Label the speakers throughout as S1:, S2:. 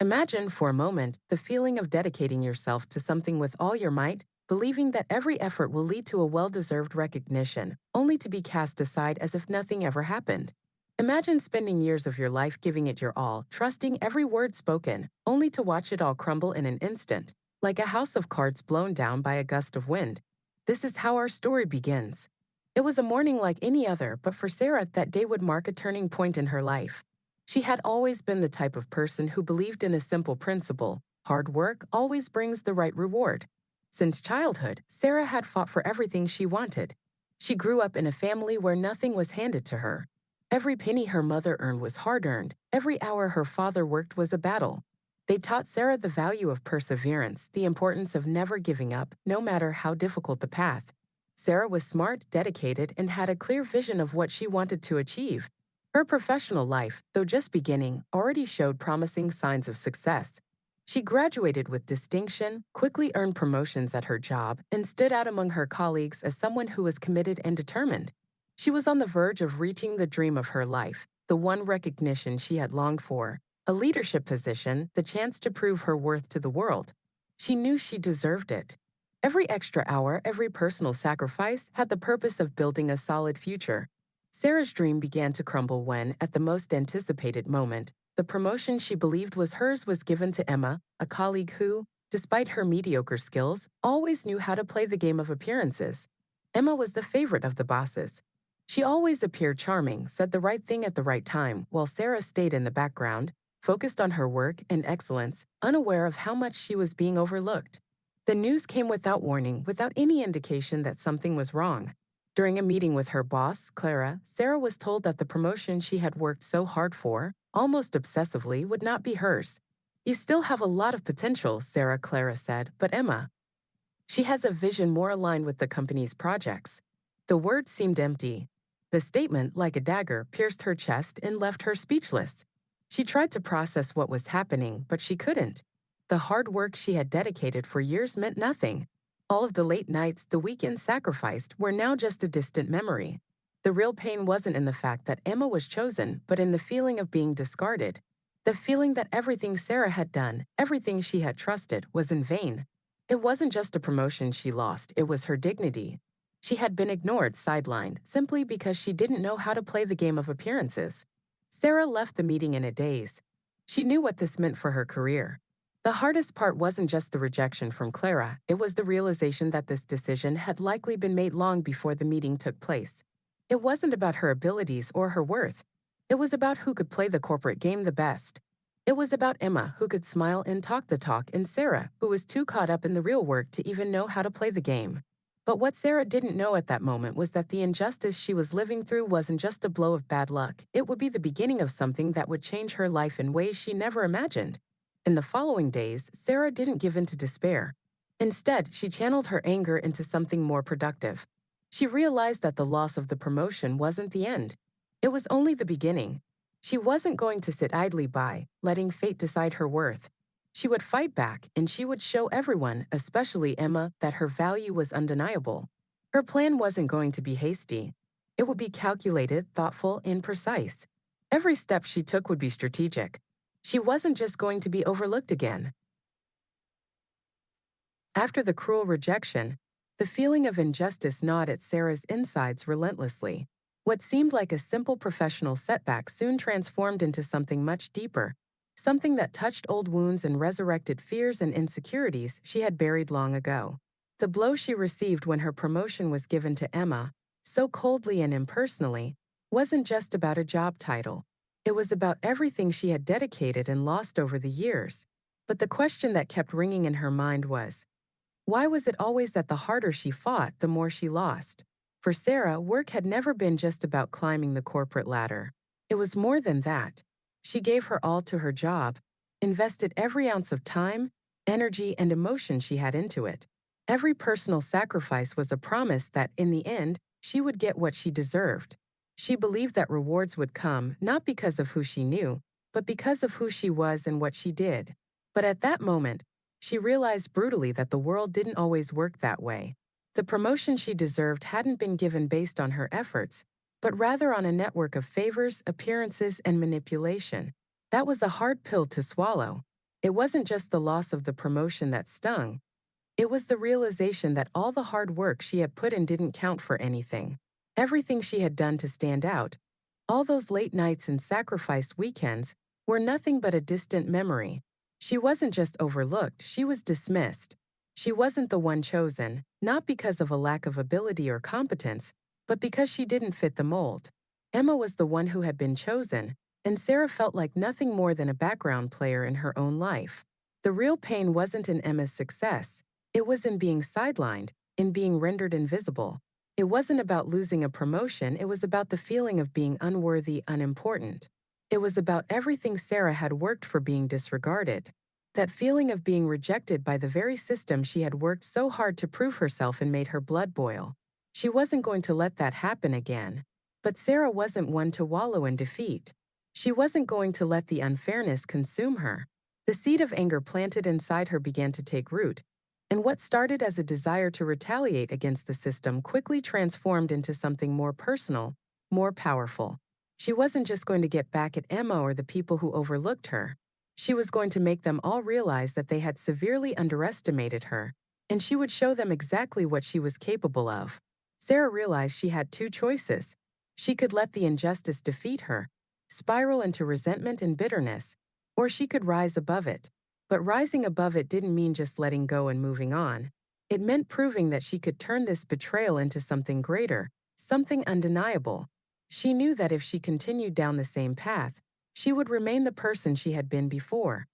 S1: Imagine for a moment the feeling of dedicating yourself to something with all your might, believing that every effort will lead to a well-deserved recognition, only to be cast aside as if nothing ever happened. Imagine spending years of your life giving it your all, trusting every word spoken, only to watch it all crumble in an instant, like a house of cards blown down by a gust of wind. This is how our story begins. It was a morning like any other, but for Sarah, that day would mark a turning point in her life. She had always been the type of person who believed in a simple principle: hard work always brings the right reward. Since childhood, Sarah had fought for everything she wanted. She grew up in a family where nothing was handed to her. Every penny her mother earned was hard earned, every hour her father worked was a battle. They taught Sarah the value of perseverance, the importance of never giving up, no matter how difficult the path. Sarah was smart, dedicated, and had a clear vision of what she wanted to achieve. Her professional life, though just beginning, already showed promising signs of success. She graduated with distinction, quickly earned promotions at her job, and stood out among her colleagues as someone who was committed and determined. She was on the verge of reaching the dream of her life, the one recognition she had longed for: a leadership position, the chance to prove her worth to the world. She knew she deserved it. Every extra hour, every personal sacrifice had the purpose of building a solid future. Sarah's dream began to crumble when, at the most anticipated moment, the promotion she believed was hers was given to Emma, a colleague who, despite her mediocre skills, always knew how to play the game of appearances. Emma was the favorite of the bosses. She always appeared charming, said the right thing at the right time, while Sarah stayed in the background, focused on her work and excellence, unaware of how much she was being overlooked. The news came without warning, without any indication that something was wrong. During a meeting with her boss, Clara, Sarah was told that the promotion she had worked so hard for, almost obsessively, would not be hers. "You still have a lot of potential," Clara said, "but Emma, she has a vision more aligned with the company's projects." The words seemed empty. The statement, like a dagger, pierced her chest and left her speechless. She tried to process what was happening, but she couldn't. The hard work she had dedicated for years meant nothing. All of the late nights, the weekends sacrificed, were now just a distant memory. The real pain wasn't in the fact that Emma was chosen, but in the feeling of being discarded. The feeling that everything Sarah had done, everything she had trusted, was in vain. It wasn't just a promotion she lost, it was her dignity. She had been ignored, sidelined, simply because she didn't know how to play the game of appearances. Sarah left the meeting in a daze. She knew what this meant for her career. The hardest part wasn't just the rejection from Clara, it was the realization that this decision had likely been made long before the meeting took place. It wasn't about her abilities or her worth. It was about who could play the corporate game the best. It was about Emma, who could smile and talk the talk, and Sarah, who was too caught up in the real work to even know how to play the game. But what Sarah didn't know at that moment was that the injustice she was living through wasn't just a blow of bad luck, it would be the beginning of something that would change her life in ways she never imagined. In the following days, Sarah didn't give in to despair. Instead, she channeled her anger into something more productive. She realized that the loss of the promotion wasn't the end. It was only the beginning. She wasn't going to sit idly by, letting fate decide her worth. She would fight back, and she would show everyone, especially Emma, that her value was undeniable. Her plan wasn't going to be hasty. It would be calculated, thoughtful, and precise. Every step she took would be strategic. She wasn't just going to be overlooked again. After the cruel rejection, the feeling of injustice gnawed at Sarah's insides relentlessly. What seemed like a simple professional setback soon transformed into something much deeper, something that touched old wounds and resurrected fears and insecurities she had buried long ago. The blow she received when her promotion was given to Emma, so coldly and impersonally, wasn't just about a job title. It was about everything she had dedicated and lost over the years. But the question that kept ringing in her mind was, why was it always that the harder she fought, the more she lost? For Sarah, work had never been just about climbing the corporate ladder. It was more than that. She gave her all to her job, invested every ounce of time, energy, and emotion she had into it. Every personal sacrifice was a promise that, in the end, she would get what she deserved. She believed that rewards would come not because of who she knew, but because of who she was and what she did. But at that moment, she realized brutally that the world didn't always work that way. The promotion she deserved hadn't been given based on her efforts, but rather on a network of favors, appearances, and manipulation. That was a hard pill to swallow. It wasn't just the loss of the promotion that stung, it was the realization that all the hard work she had put in didn't count for anything. Everything she had done to stand out, all those late nights and sacrificed weekends, were nothing but a distant memory. She wasn't just overlooked, she was dismissed. She wasn't the one chosen, not because of a lack of ability or competence, but because she didn't fit the mold. Emma was the one who had been chosen, and Sarah felt like nothing more than a background player in her own life. The real pain wasn't in Emma's success, it was in being sidelined, in being rendered invisible. It wasn't about losing a promotion, it was about the feeling of being unworthy, unimportant. It was about everything Sarah had worked for being disregarded. That feeling of being rejected by the very system she had worked so hard to prove herself and made her blood boil. She wasn't going to let that happen again. But Sarah wasn't one to wallow in defeat. She wasn't going to let the unfairness consume her. The seed of anger planted inside her began to take root, and what started as a desire to retaliate against the system quickly transformed into something more personal, more powerful. She wasn't just going to get back at Emma or the people who overlooked her. She was going to make them all realize that they had severely underestimated her, and she would show them exactly what she was capable of. Sarah realized she had two choices. She could let the injustice defeat her, spiral into resentment and bitterness, or she could rise above it. But rising above it didn't mean just letting go and moving on. It meant proving that she could turn this betrayal into something greater, something undeniable. She knew that if she continued down the same path, she would remain the person she had been before,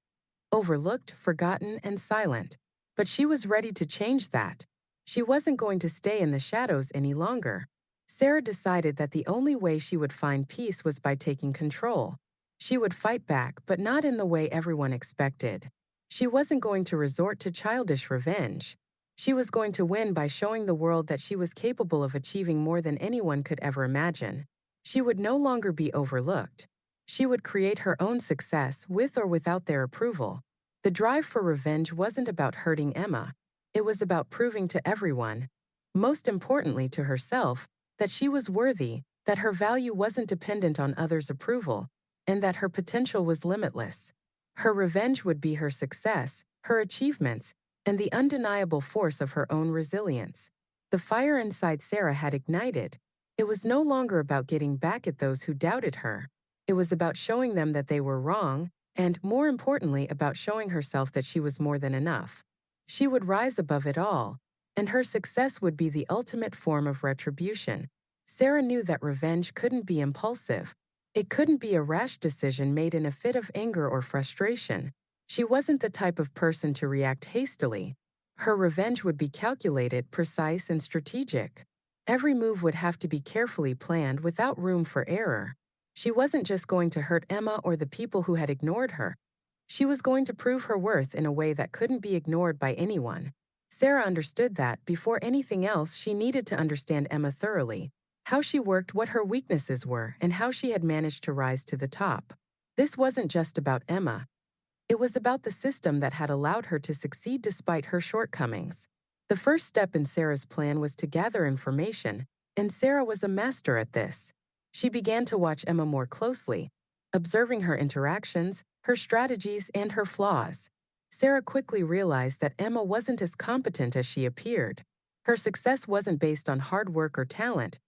S1: overlooked, forgotten, and silent. But she was ready to change that. She wasn't going to stay in the shadows any longer. Sarah decided that the only way she would find peace was by taking control. She would fight back, but not in the way everyone expected. She wasn't going to resort to childish revenge. She was going to win by showing the world that she was capable of achieving more than anyone could ever imagine. She would no longer be overlooked. She would create her own success with or without their approval. The drive for revenge wasn't about hurting Emma. It was about proving to everyone, most importantly to herself, that she was worthy, that her value wasn't dependent on others' approval, and that her potential was limitless. Her revenge would be her success, her achievements, and the undeniable force of her own resilience. The fire inside Sarah had ignited. It was no longer about getting back at those who doubted her. It was about showing them that they were wrong, and, more importantly, about showing herself that she was more than enough. She would rise above it all, and her success would be the ultimate form of retribution. Sarah knew that revenge couldn't be impulsive. It couldn't be a rash decision made in a fit of anger or frustration. She wasn't the type of person to react hastily. Her revenge would be calculated, precise, and strategic. Every move would have to be carefully planned without room for error. She wasn't just going to hurt Emma or the people who had ignored her. She was going to prove her worth in a way that couldn't be ignored by anyone. Sarah understood that, before anything else, she needed to understand Emma thoroughly, how she worked, what her weaknesses were, and how she had managed to rise to the top. This wasn't just about Emma. It was about the system that had allowed her to succeed despite her shortcomings. The first step in Sarah's plan was to gather information, and Sarah was a master at this. She began to watch Emma more closely, observing her interactions, her strategies, and her flaws. Sarah quickly realized that Emma wasn't as competent as she appeared. Her success wasn't based on hard work or talent.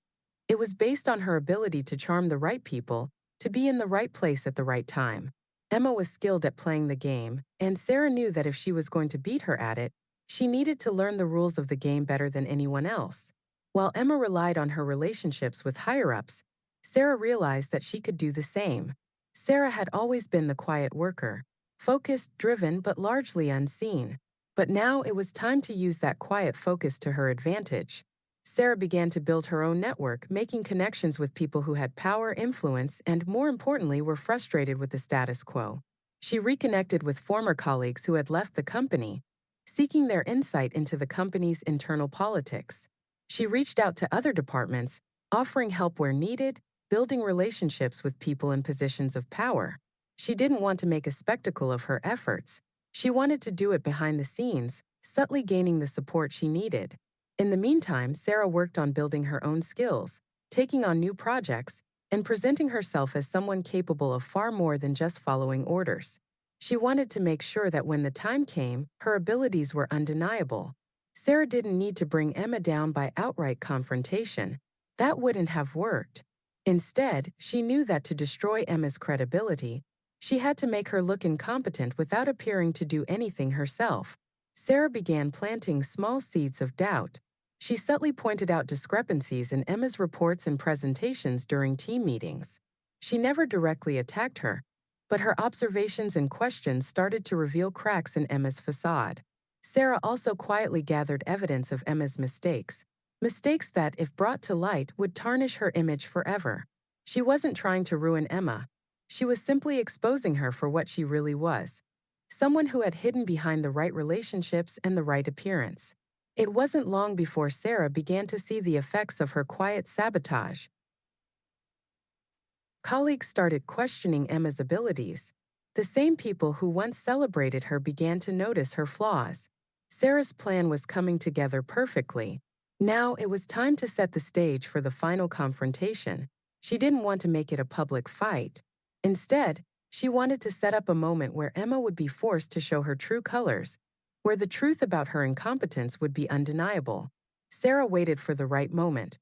S1: It was based on her ability to charm the right people, to be in the right place at the right time. Emma was skilled at playing the game, and Sarah knew that if she was going to beat her at it, she needed to learn the rules of the game better than anyone else. While Emma relied on her relationships with higher-ups, Sarah realized that she could do the same. Sarah had always been the quiet worker, focused, driven, but largely unseen. But now it was time to use that quiet focus to her advantage. Sarah began to build her own network, making connections with people who had power, influence, and, more importantly, were frustrated with the status quo. She reconnected with former colleagues who had left the company, seeking their insight into the company's internal politics. She reached out to other departments, offering help where needed, building relationships with people in positions of power. She didn't want to make a spectacle of her efforts. She wanted to do it behind the scenes, subtly gaining the support she needed. In the meantime, Sarah worked on building her own skills, taking on new projects, and presenting herself as someone capable of far more than just following orders. She wanted to make sure that when the time came, her abilities were undeniable. Sarah didn't need to bring Emma down by outright confrontation. That wouldn't have worked. Instead, she knew that to destroy Emma's credibility, she had to make her look incompetent without appearing to do anything herself. Sarah began planting small seeds of doubt. She subtly pointed out discrepancies in Emma's reports and presentations during team meetings. She never directly attacked her, but her observations and questions started to reveal cracks in Emma's facade. Sarah also quietly gathered evidence of Emma's mistakes, mistakes that, if brought to light, would tarnish her image forever. She wasn't trying to ruin Emma. She was simply exposing her for what she really was, someone who had hidden behind the right relationships and the right appearance. It wasn't long before Sarah began to see the effects of her quiet sabotage. Colleagues started questioning Emma's abilities. The same people who once celebrated her began to notice her flaws. Sarah's plan was coming together perfectly. Now it was time to set the stage for the final confrontation. She didn't want to make it a public fight. Instead, she wanted to set up a moment where Emma would be forced to show her true colors, where the truth about her incompetence would be undeniable. Sarah waited for the right moment,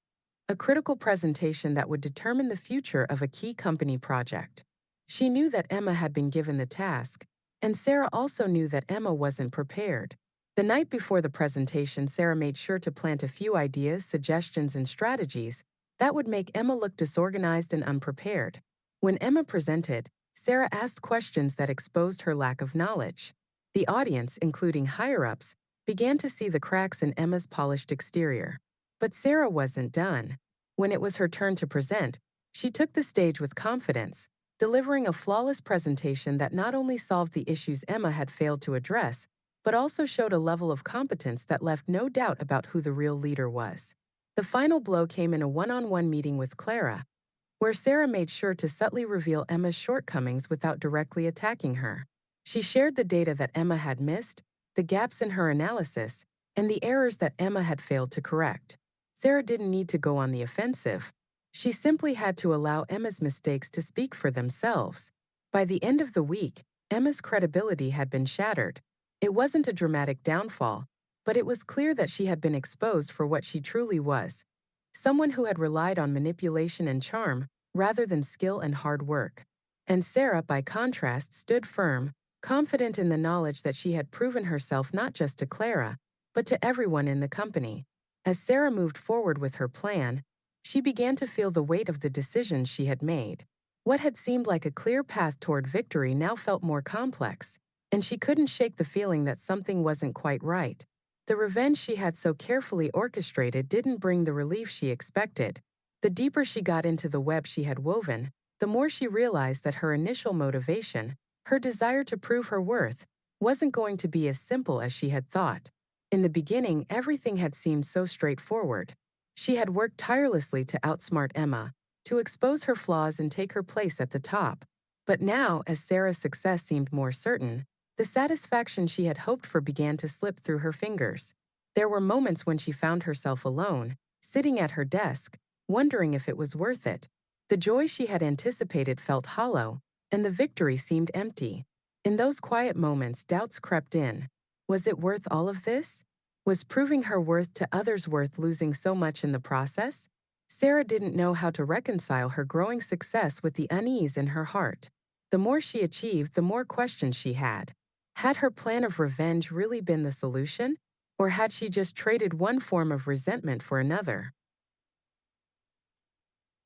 S1: a critical presentation that would determine the future of a key company project. She knew that Emma had been given the task, and Sarah also knew that Emma wasn't prepared. The night before the presentation, Sarah made sure to plant a few ideas, suggestions, and strategies that would make Emma look disorganized and unprepared. When Emma presented, Sarah asked questions that exposed her lack of knowledge. The audience, including higher-ups, began to see the cracks in Emma's polished exterior. But Sarah wasn't done. When it was her turn to present, she took the stage with confidence, delivering a flawless presentation that not only solved the issues Emma had failed to address, but also showed a level of competence that left no doubt about who the real leader was. The final blow came in a one-on-one meeting with Clara, where Sarah made sure to subtly reveal Emma's shortcomings without directly attacking her. She shared the data that Emma had missed, the gaps in her analysis, and the errors that Emma had failed to correct. Sarah didn't need to go on the offensive. She simply had to allow Emma's mistakes to speak for themselves. By the end of the week, Emma's credibility had been shattered. It wasn't a dramatic downfall, but it was clear that she had been exposed for what she truly was, someone who had relied on manipulation and charm rather than skill and hard work. And Sarah, by contrast, stood firm, confident in the knowledge that she had proven herself not just to Clara, but to everyone in the company. As Sarah moved forward with her plan, she began to feel the weight of the decisions she had made. What had seemed like a clear path toward victory now felt more complex, and she couldn't shake the feeling that something wasn't quite right. The revenge she had so carefully orchestrated didn't bring the relief she expected. The deeper she got into the web she had woven, the more she realized that her initial motivation, her desire to prove her worth, wasn't going to be as simple as she had thought. In the beginning, everything had seemed so straightforward. She had worked tirelessly to outsmart Emma, to expose her flaws and take her place at the top. But now, as Sarah's success seemed more certain, the satisfaction she had hoped for began to slip through her fingers. There were moments when she found herself alone, sitting at her desk, wondering if it was worth it. The joy she had anticipated felt hollow, and the victory seemed empty. In those quiet moments, doubts crept in. Was it worth all of this? Was proving her worth to others worth losing so much in the process? Sarah didn't know how to reconcile her growing success with the unease in her heart. The more she achieved, the more questions she had. Had her plan of revenge really been the solution? Or had she just traded one form of resentment for another?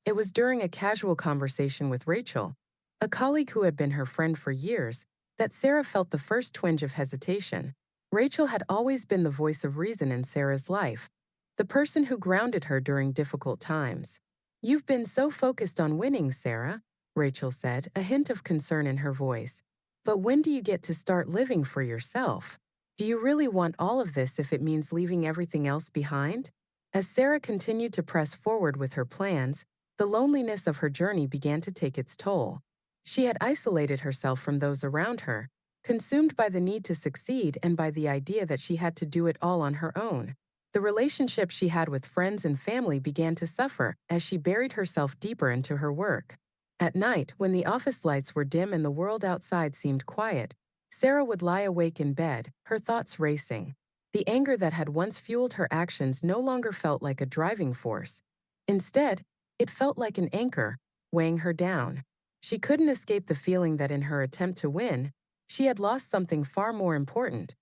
S1: It was during a casual conversation with Rachel, a colleague who had been her friend for years, that Sarah felt the first twinge of hesitation. Rachel had always been the voice of reason in Sarah's life, the person who grounded her during difficult times. "You've been so focused on winning, Sarah," Rachel said, a hint of concern in her voice. "But when do you get to start living for yourself? Do you really want all of this if it means leaving everything else behind?" As Sarah continued to press forward with her plans, the loneliness of her journey began to take its toll. She had isolated herself from those around her, consumed by the need to succeed and by the idea that she had to do it all on her own. The relationships she had with friends and family began to suffer as she buried herself deeper into her work. At night, when the office lights were dim and the world outside seemed quiet, Sarah would lie awake in bed, her thoughts racing. The anger that had once fueled her actions no longer felt like a driving force. Instead, it felt like an anchor, weighing her down. She couldn't escape the feeling that in her attempt to win, she had lost something far more important: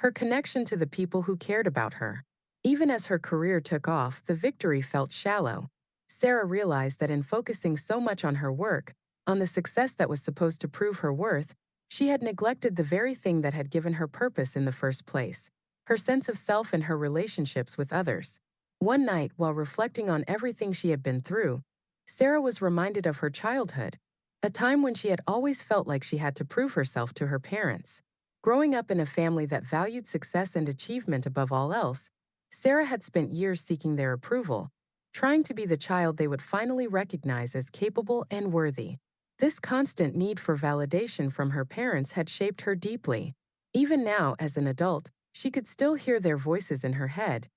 S1: her connection to the people who cared about her. Even as her career took off, the victory felt shallow. Sarah realized that in focusing so much on her work, on the success that was supposed to prove her worth, she had neglected the very thing that had given her purpose in the first place: her sense of self and her relationships with others. One night, while reflecting on everything she had been through, Sarah was reminded of her childhood, a time when she had always felt like she had to prove herself to her parents. Growing up in a family that valued success and achievement above all else, Sarah had spent years seeking their approval, trying to be the child they would finally recognize as capable and worthy. This constant need for validation from her parents had shaped her deeply. Even now, as an adult, she could still hear their voices in her head,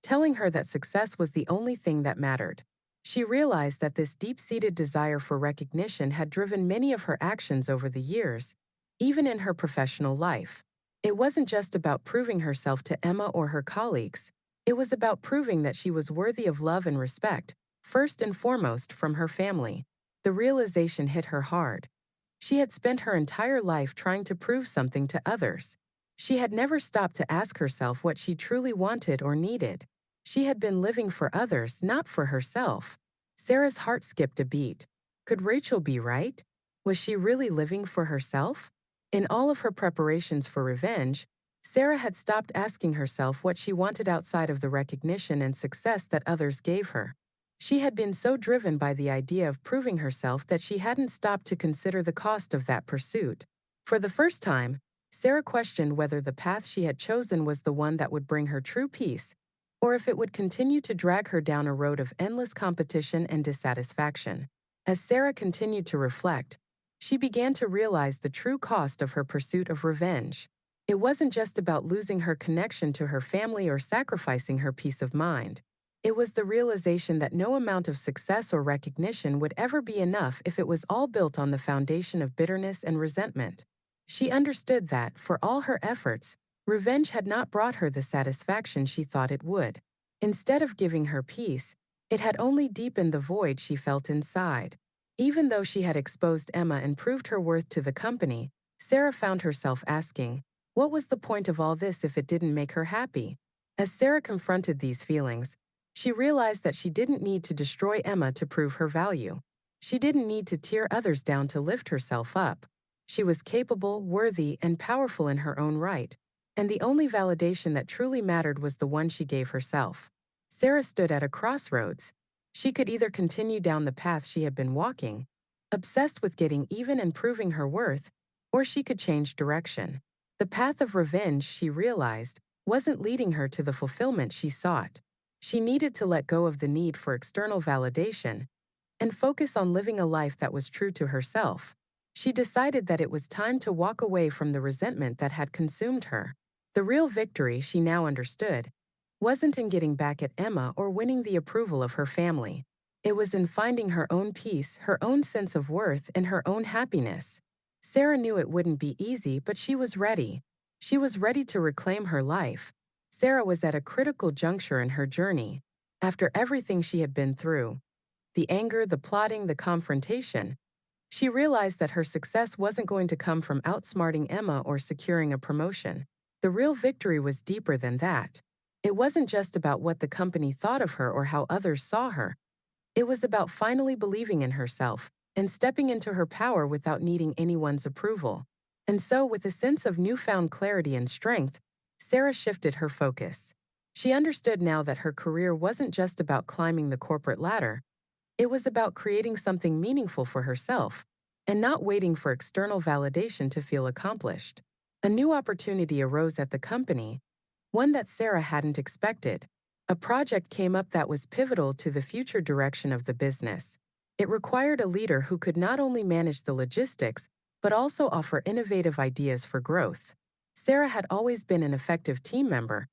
S1: telling her that success was the only thing that mattered. She realized that this deep-seated desire for recognition had driven many of her actions over the years, even in her professional life. It wasn't just about proving herself to Emma or her colleagues. It was about proving that she was worthy of love and respect, first and foremost from her family. The realization hit her hard. She had spent her entire life trying to prove something to others. She had never stopped to ask herself what she truly wanted or needed. She had been living for others, not for herself. Sarah's heart skipped a beat. Could Rachel be right? Was she really living for herself? In all of her preparations for revenge, Sarah had stopped asking herself what she wanted outside of the recognition and success that others gave her. She had been so driven by the idea of proving herself that she hadn't stopped to consider the cost of that pursuit. For the first time, Sarah questioned whether the path she had chosen was the one that would bring her true peace, or if it would continue to drag her down a road of endless competition and dissatisfaction. As Sarah continued to reflect, she began to realize the true cost of her pursuit of revenge. It wasn't just about losing her connection to her family or sacrificing her peace of mind. It was the realization that no amount of success or recognition would ever be enough if it was all built on the foundation of bitterness and resentment. She understood that, for all her efforts, revenge had not brought her the satisfaction she thought it would. Instead of giving her peace, it had only deepened the void she felt inside. Even though she had exposed Emma and proved her worth to the company, Sarah found herself asking, what was the point of all this if it didn't make her happy? As Sarah confronted these feelings, she realized that she didn't need to destroy Emma to prove her value. She didn't need to tear others down to lift herself up. She was capable, worthy, and powerful in her own right, and the only validation that truly mattered was the one she gave herself. Sarah stood at a crossroads. She could either continue down the path she had been walking, obsessed with getting even and proving her worth, or she could change direction. The path of revenge, she realized, wasn't leading her to the fulfillment she sought. She needed to let go of the need for external validation and focus on living a life that was true to herself. She decided that it was time to walk away from the resentment that had consumed her. The real victory, she now understood, wasn't in getting back at Emma or winning the approval of her family. It was in finding her own peace, her own sense of worth, and her own happiness. Sarah knew it wouldn't be easy, but she was ready. She was ready to reclaim her life. Sarah was at a critical juncture in her journey. After everything she had been through, the anger, the plotting, the confrontation, she realized that her success wasn't going to come from outsmarting Emma or securing a promotion. The real victory was deeper than that. It wasn't just about what the company thought of her or how others saw her. It was about finally believing in herself and stepping into her power without needing anyone's approval. And so, with a sense of newfound clarity and strength, Sarah shifted her focus. She understood now that her career wasn't just about climbing the corporate ladder. It was about creating something meaningful for herself and not waiting for external validation to feel accomplished. A new opportunity arose at the company, one that Sarah hadn't expected. A project came up that was pivotal to the future direction of the business. It required a leader who could not only manage the logistics, but also offer innovative ideas for growth. Sarah had always been an effective team member,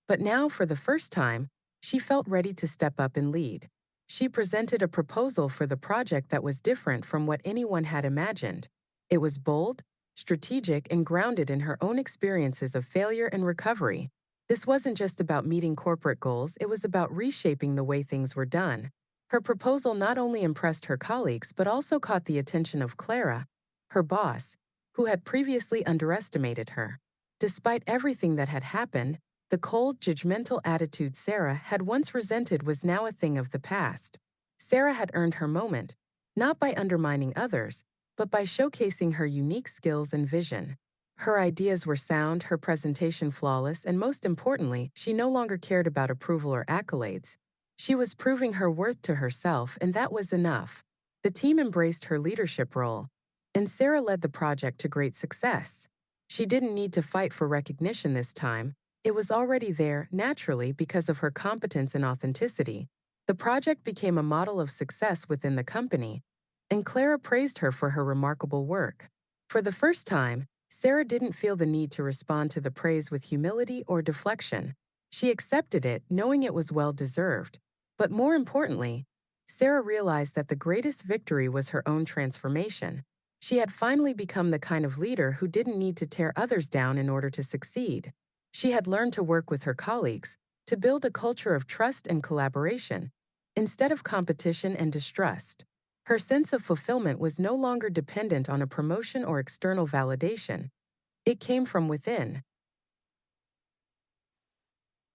S1: but now, for the first time, she felt ready to step up and lead. She presented a proposal for the project that was different from what anyone had imagined. It was bold, strategic, and grounded in her own experiences of failure and recovery. This wasn't just about meeting corporate goals, it was about reshaping the way things were done. Her proposal not only impressed her colleagues but also caught the attention of Clara, her boss, who had previously underestimated her. Despite everything that had happened, the cold, judgmental attitude Sarah had once resented was now a thing of the past. Sarah had earned her moment, not by undermining others, but by showcasing her unique skills and vision. Her ideas were sound, her presentation flawless, and most importantly, she no longer cared about approval or accolades. She was proving her worth to herself, and that was enough. The team embraced her leadership role, and Sarah led the project to great success. She didn't need to fight for recognition this time. It was already there, naturally, because of her competence and authenticity. The project became a model of success within the company, and Clara praised her for her remarkable work. For the first time, Sarah didn't feel the need to respond to the praise with humility or deflection. She accepted it, knowing it was well-deserved. But more importantly, Sarah realized that the greatest victory was her own transformation. She had finally become the kind of leader who didn't need to tear others down in order to succeed. She had learned to work with her colleagues, to build a culture of trust and collaboration, instead of competition and distrust. Her sense of fulfillment was no longer dependent on a promotion or external validation. It came from within.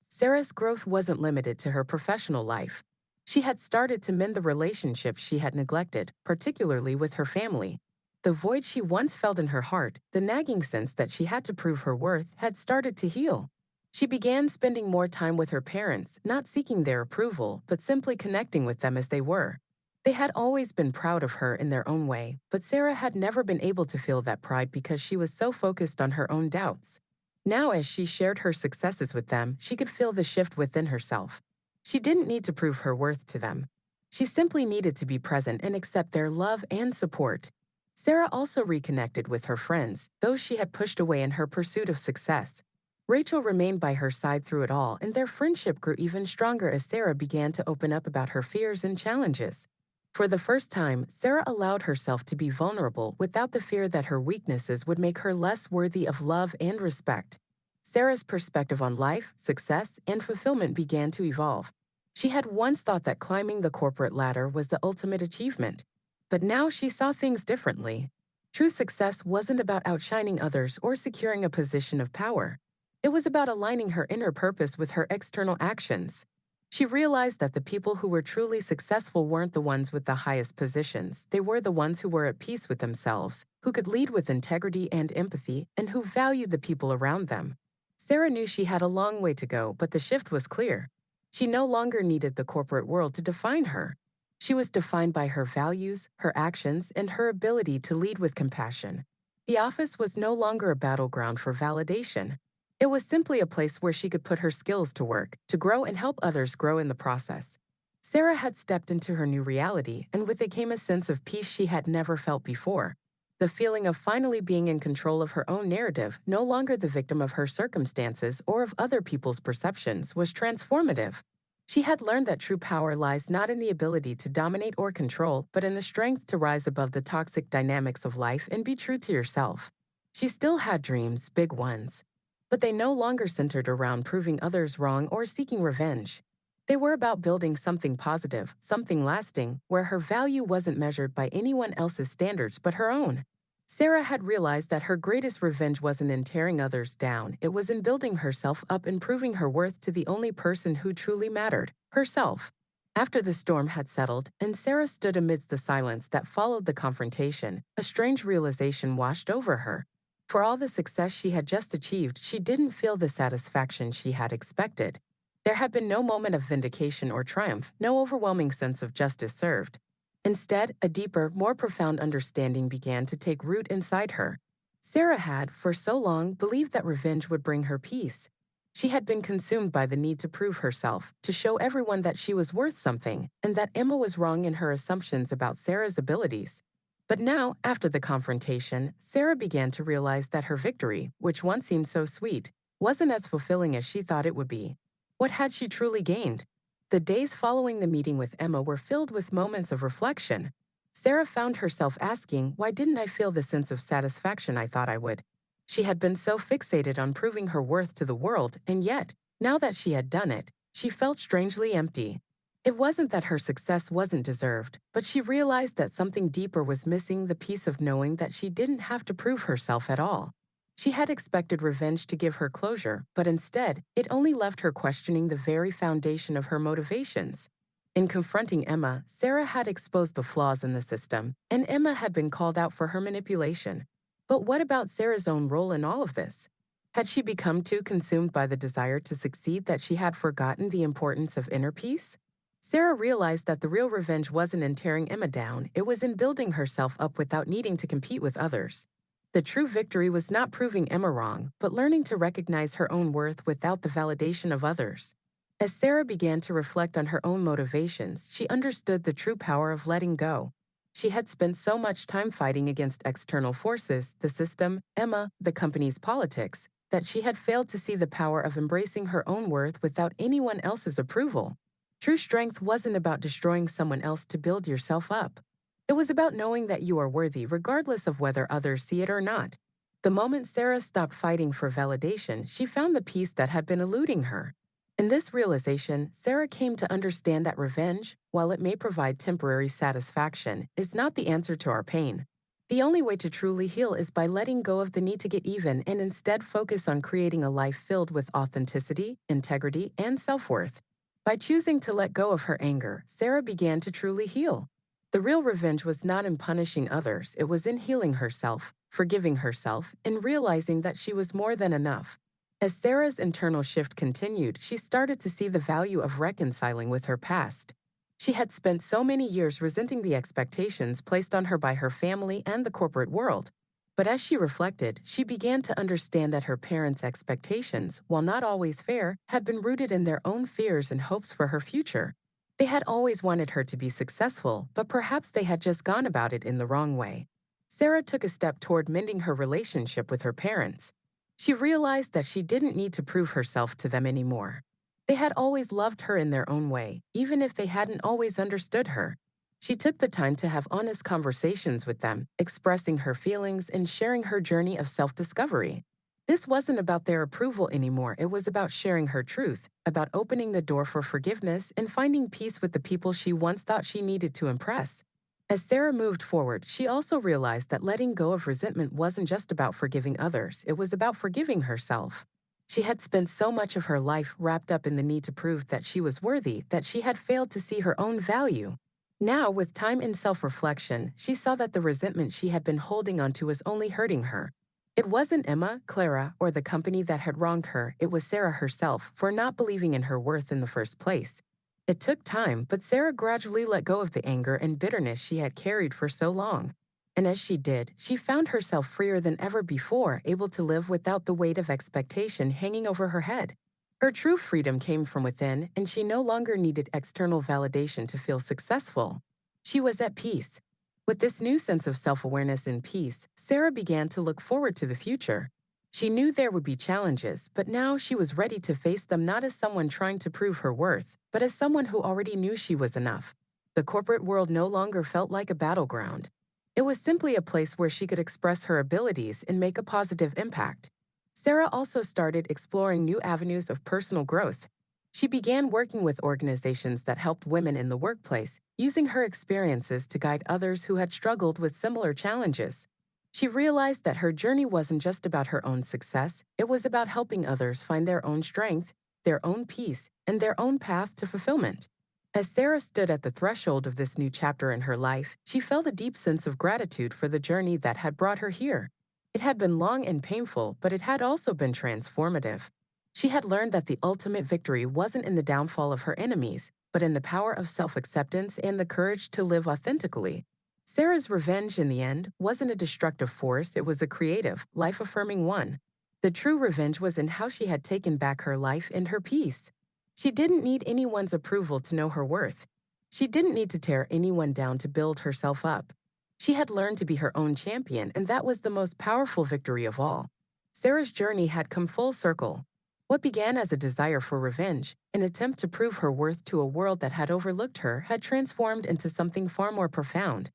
S1: Sarah's growth wasn't limited to her professional life. She had started to mend the relationships she had neglected, particularly with her family. The void she once felt in her heart, the nagging sense that she had to prove her worth, had started to heal. She began spending more time with her parents, not seeking their approval, but simply connecting with them as they were. They had always been proud of her in their own way, but Sarah had never been able to feel that pride because she was so focused on her own doubts. Now, as she shared her successes with them, she could feel the shift within herself. She didn't need to prove her worth to them. She simply needed to be present and accept their love and support. Sarah also reconnected with her friends, those she had pushed away in her pursuit of success. Rachel remained by her side through it all, and their friendship grew even stronger as Sarah began to open up about her fears and challenges. For the first time, Sarah allowed herself to be vulnerable without the fear that her weaknesses would make her less worthy of love and respect. Sarah's perspective on life, success, and fulfillment began to evolve. She had once thought that climbing the corporate ladder was the ultimate achievement, but now she saw things differently. True success wasn't about outshining others or securing a position of power. It was about aligning her inner purpose with her external actions. She realized that the people who were truly successful weren't the ones with the highest positions. They were the ones who were at peace with themselves, who could lead with integrity and empathy, and who valued the people around them. Sarah knew she had a long way to go, but the shift was clear. She no longer needed the corporate world to define her. She was defined by her values, her actions, and her ability to lead with compassion. The office was no longer a battleground for validation. It was simply a place where she could put her skills to work, to grow and help others grow in the process. Sarah had stepped into her new reality, and with it came a sense of peace she had never felt before. The feeling of finally being in control of her own narrative, no longer the victim of her circumstances or of other people's perceptions, was transformative. She had learned that true power lies not in the ability to dominate or control, but in the strength to rise above the toxic dynamics of life and be true to yourself. She still had dreams, big ones, but they no longer centered around proving others wrong or seeking revenge. They were about building something positive, something lasting, where her value wasn't measured by anyone else's standards but her own. Sarah had realized that her greatest revenge wasn't in tearing others down, it was in building herself up and proving her worth to the only person who truly mattered, herself. After the storm had settled, and Sarah stood amidst the silence that followed the confrontation, a strange realization washed over her. For all the success she had just achieved, she didn't feel the satisfaction she had expected. There had been no moment of vindication or triumph, no overwhelming sense of justice served. Instead, a deeper, more profound understanding began to take root inside her. Sarah had, for so long, believed that revenge would bring her peace. She had been consumed by the need to prove herself, to show everyone that she was worth something, and that Emma was wrong in her assumptions about Sarah's abilities. But now, after the confrontation, Sarah began to realize that her victory, which once seemed so sweet, wasn't as fulfilling as she thought it would be. What had she truly gained? The days following the meeting with Emma were filled with moments of reflection. Sarah found herself asking, why didn't I feel the sense of satisfaction I thought I would? She had been so fixated on proving her worth to the world, and yet, now that she had done it, she felt strangely empty. It wasn't that her success wasn't deserved, but she realized that something deeper was missing, the peace of knowing that she didn't have to prove herself at all. She had expected revenge to give her closure, but instead, it only left her questioning the very foundation of her motivations. In confronting Emma, Sarah had exposed the flaws in the system, and Emma had been called out for her manipulation. But what about Sarah's own role in all of this? Had she become too consumed by the desire to succeed that she had forgotten the importance of inner peace? Sarah realized that the real revenge wasn't in tearing Emma down, it was in building herself up without needing to compete with others. The true victory was not proving Emma wrong, but learning to recognize her own worth without the validation of others. As Sarah began to reflect on her own motivations, she understood the true power of letting go. She had spent so much time fighting against external forces, the system, Emma, the company's politics, that she had failed to see the power of embracing her own worth without anyone else's approval. True strength wasn't about destroying someone else to build yourself up. It was about knowing that you are worthy regardless of whether others see it or not. The moment Sarah stopped fighting for validation, she found the peace that had been eluding her. In this realization, Sarah came to understand that revenge, while it may provide temporary satisfaction, is not the answer to our pain. The only way to truly heal is by letting go of the need to get even and instead focus on creating a life filled with authenticity, integrity, and self-worth. By choosing to let go of her anger, Sarah began to truly heal. The real revenge was not in punishing others, it was in healing herself, forgiving herself, and realizing that she was more than enough. As Sarah's internal shift continued, she started to see the value of reconciling with her past. She had spent so many years resenting the expectations placed on her by her family and the corporate world. But as she reflected, she began to understand that her parents' expectations, while not always fair, had been rooted in their own fears and hopes for her future. They had always wanted her to be successful, but perhaps they had just gone about it in the wrong way. Sarah took a step toward mending her relationship with her parents. She realized that she didn't need to prove herself to them anymore. They had always loved her in their own way, even if they hadn't always understood her. She took the time to have honest conversations with them, expressing her feelings and sharing her journey of self-discovery. This wasn't about their approval anymore, it was about sharing her truth, about opening the door for forgiveness and finding peace with the people she once thought she needed to impress. As Sarah moved forward, she also realized that letting go of resentment wasn't just about forgiving others, it was about forgiving herself. She had spent so much of her life wrapped up in the need to prove that she was worthy that she had failed to see her own value. Now, with time and self-reflection, she saw that the resentment she had been holding onto was only hurting her. It wasn't Emma, Clara, or the company that had wronged her, it was Sarah herself for not believing in her worth in the first place. It took time, but Sarah gradually let go of the anger and bitterness she had carried for so long. And as she did, she found herself freer than ever before, able to live without the weight of expectation hanging over her head. Her true freedom came from within, and she no longer needed external validation to feel successful. She was at peace. With this new sense of self-awareness and peace, Sarah began to look forward to the future. She knew there would be challenges, but now she was ready to face them not as someone trying to prove her worth, but as someone who already knew she was enough. The corporate world no longer felt like a battleground. It was simply a place where she could express her abilities and make a positive impact. Sarah also started exploring new avenues of personal growth. She began working with organizations that helped women in the workplace, using her experiences to guide others who had struggled with similar challenges. She realized that her journey wasn't just about her own success, it was about helping others find their own strength, their own peace, and their own path to fulfillment. As Sarah stood at the threshold of this new chapter in her life, she felt a deep sense of gratitude for the journey that had brought her here. It had been long and painful, but it had also been transformative. She had learned that the ultimate victory wasn't in the downfall of her enemies, but in the power of self-acceptance and the courage to live authentically. Sarah's revenge, in the end, wasn't a destructive force, it was a creative, life-affirming one. The true revenge was in how she had taken back her life and her peace. She didn't need anyone's approval to know her worth. She didn't need to tear anyone down to build herself up. She had learned to be her own champion, and that was the most powerful victory of all. Sarah's journey had come full circle. What began as a desire for revenge, an attempt to prove her worth to a world that had overlooked her, had transformed into something far more profound.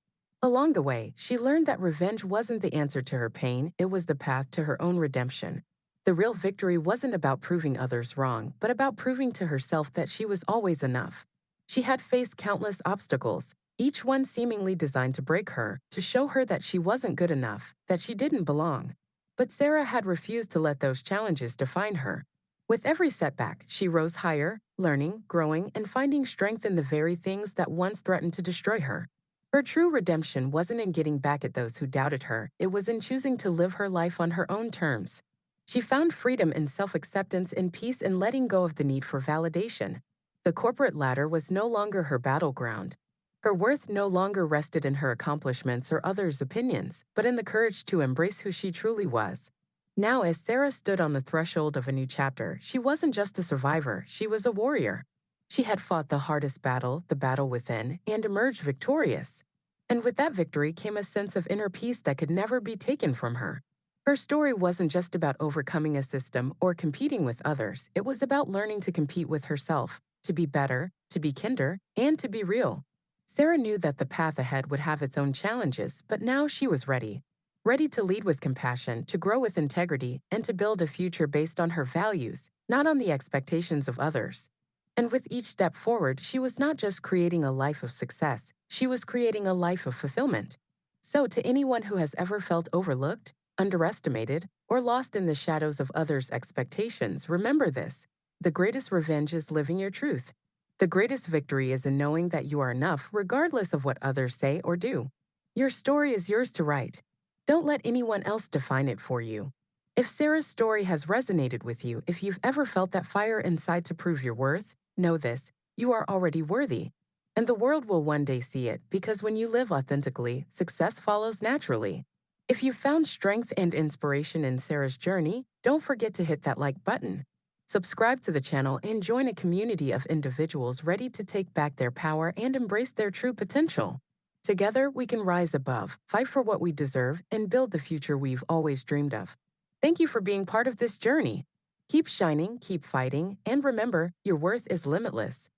S1: Along the way, she learned that revenge wasn't the answer to her pain, it was the path to her own redemption. The real victory wasn't about proving others wrong, but about proving to herself that she was always enough. She had faced countless obstacles, each one seemingly designed to break her, to show her that she wasn't good enough, that she didn't belong. But Sarah had refused to let those challenges define her. With every setback, she rose higher, learning, growing, and finding strength in the very things that once threatened to destroy her. Her true redemption wasn't in getting back at those who doubted her, it was in choosing to live her life on her own terms. She found freedom in self acceptance and peace in letting go of the need for validation. The corporate ladder was no longer her battleground. Her worth no longer rested in her accomplishments or others' opinions, but in the courage to embrace who she truly was. Now, as Sarah stood on the threshold of a new chapter, she wasn't just a survivor, she was a warrior. She had fought the hardest battle, the battle within, and emerged victorious. And with that victory came a sense of inner peace that could never be taken from her. Her story wasn't just about overcoming a system or competing with others, it was about learning to compete with herself, to be better, to be kinder, and to be real. Sarah knew that the path ahead would have its own challenges, but now she was ready. Ready to lead with compassion, to grow with integrity, and to build a future based on her values, not on the expectations of others. And with each step forward, she was not just creating a life of success, she was creating a life of fulfillment. So, to anyone who has ever felt overlooked, underestimated, or lost in the shadows of others' expectations, remember this. The greatest revenge is living your truth. The greatest victory is in knowing that you are enough regardless of what others say or do. Your story is yours to write. Don't let anyone else define it for you. If Sarah's story has resonated with you, if you've ever felt that fire inside to prove your worth, know this, you are already worthy. And the world will one day see it because when you live authentically, success follows naturally. If you found strength and inspiration in Sarah's journey, don't forget to hit that like button. Subscribe to the channel and join a community of individuals ready to take back their power and embrace their true potential. Together, we can rise above, fight for what we deserve, and build the future we've always dreamed of. Thank you for being part of this journey. Keep shining, keep fighting, and remember, your worth is limitless.